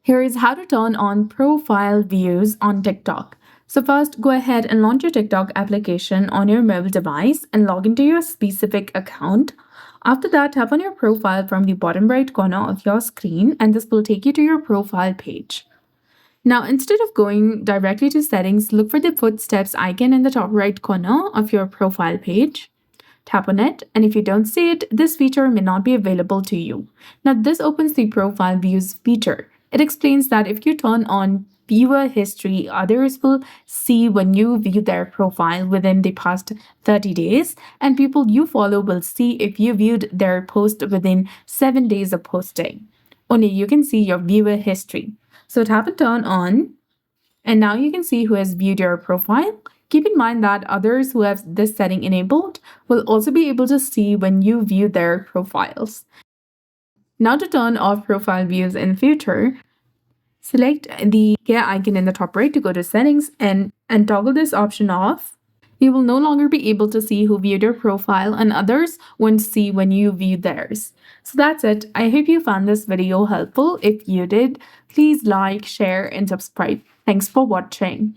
Here is how to turn on profile views on TikTok. So first, go ahead and launch your TikTok application on your mobile device and log into your specific account. After that, tap on your profile from the bottom right corner of your screen, and this will take you to your profile page. Now, instead of going directly to settings, look for the footsteps icon in the top right corner of your profile page. Tap on it, and if you don't see it, this feature may not be available to you. Now, this opens the profile views feature. It explains that if you turn on viewer history, others will see when you view their profile within the past 30 days, and people you follow will see if you viewed their post within 7 days of posting. Only you can see your viewer history. So tap and turn on, and now you can see who has viewed your profile. Keep in mind that others who have this setting enabled will also be able to see when you view their profiles. Now to turn off profile views in future, select the gear icon in the top right to go to settings and toggle this option off. You will no longer be able to see who viewed your profile, and others won't see when you view theirs. So that's it. I hope you found this video helpful. If you did, please like, share, and subscribe. Thanks for watching.